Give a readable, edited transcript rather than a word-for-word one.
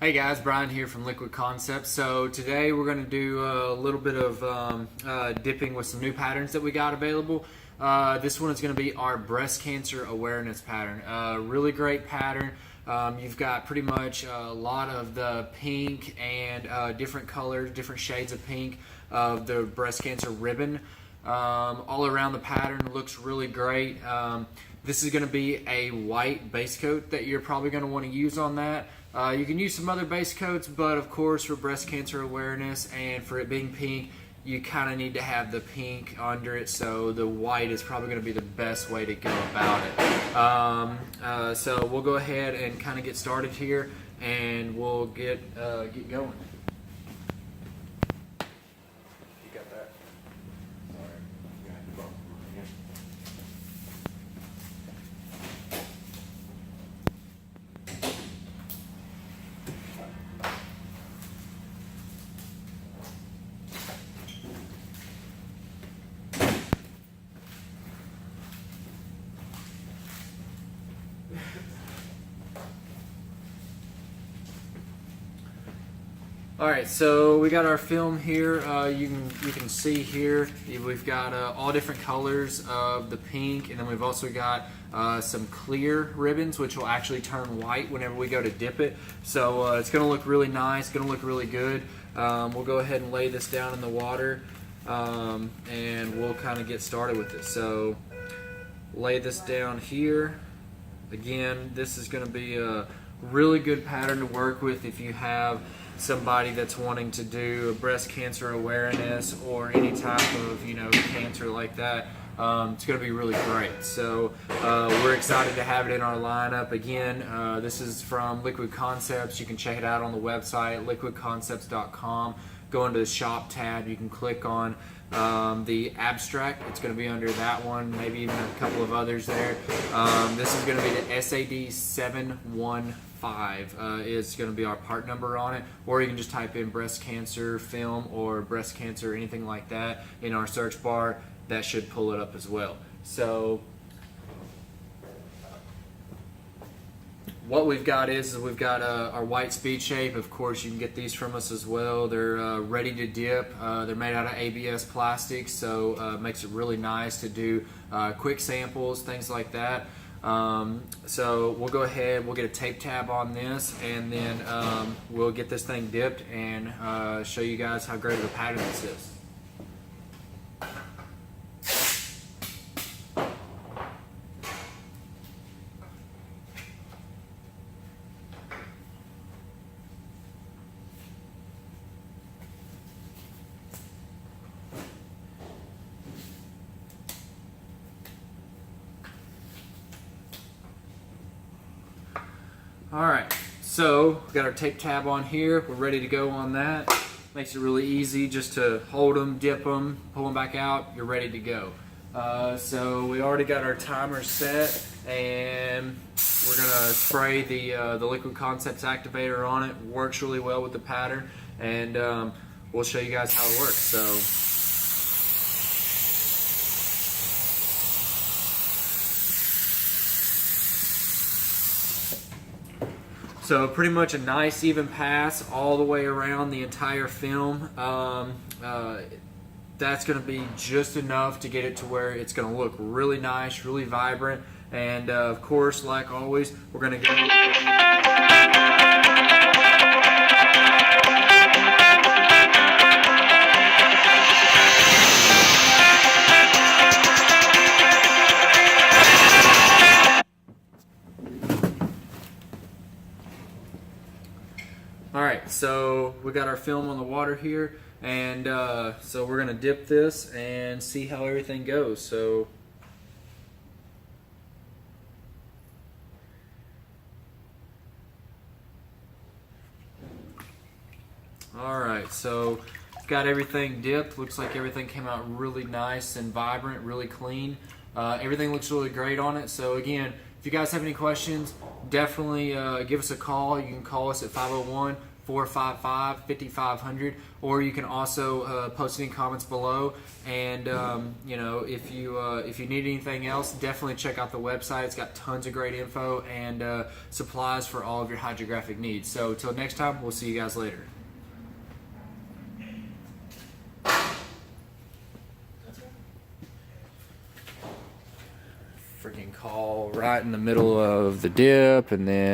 Hey guys, Brian here from Liquid Concepts. So today we're going to do a little bit of dipping with some new patterns that we got available. This one is going to be our breast cancer awareness pattern. Really great pattern. You've got pretty much a lot of the pink and different colors, different shades of pink of the breast cancer ribbon. All around the pattern looks really great. This is going to be a white base coat that you're probably going to want to use on that. You can use some other base coats, but of course for breast cancer awareness and for it being pink, you kind of need to have the pink under it, so the white is probably going to be the best way to go about it. So we'll go ahead and kind of get started here, and we'll get going. You got that? Alright, so we got our film here. You can see here we've got all different colors of the pink, and then we've also got some clear ribbons which will actually turn white whenever we go to dip it. So it's going to look really nice, going to look really good. We'll go ahead and lay this down in the water, and we'll kind of get started with it. So lay this down here. Again, this is going to be a really good pattern to work with if you have somebody that's wanting to do a breast cancer awareness or any type of cancer like that. It's going to be really great. So we're excited to have it in our lineup. Again, this is from Liquid Concepts. You can check it out on the website liquidconcepts.com. Go into the shop tab. You can click on the abstract. It's going to be under that one, maybe even a couple of others there. This is going to be the SAD 715 is going to be our part number on it, or you can just type in breast cancer film or breast cancer, anything like that in our search bar. That should pull it up as well. So what we've got is we've got our white speed shape. Of course, you can get these from us as well. They're ready to dip. They're made out of ABS plastic, so it makes it really nice to do quick samples, things like that. So we'll go ahead, we'll get a tape tab on this, and then we'll get this thing dipped and show you guys how great of a pattern this is. Alright, so we've got our tape tab on here. We're ready to go on that. Makes it really easy just to hold them, dip them, pull them back out. You're ready to go. So we already got our timer set, and we're going to spray the Liquid Concepts activator on it. Works really well with the pattern, and we'll show you guys how it works. So pretty much a nice even pass all the way around the entire film. That's going to be just enough to get it to where it's going to look really nice, really vibrant. And of course, like always, we're going to go... Alright, so we got our film on the water here, and so we're going to dip this and see how everything goes. So alright, so got everything dipped. Looks like everything came out really nice and vibrant, really clean. Everything looks really great on it. So again, if you guys have any questions, definitely give us a call. You can call us at 455-5500, or you can also post any comments below. And you know, if you need anything else, definitely check out the website. It's got tons of great info and supplies for all of your hydrographic needs. So till next time, we'll see you guys later. Freaking call right in the middle of the dip, and then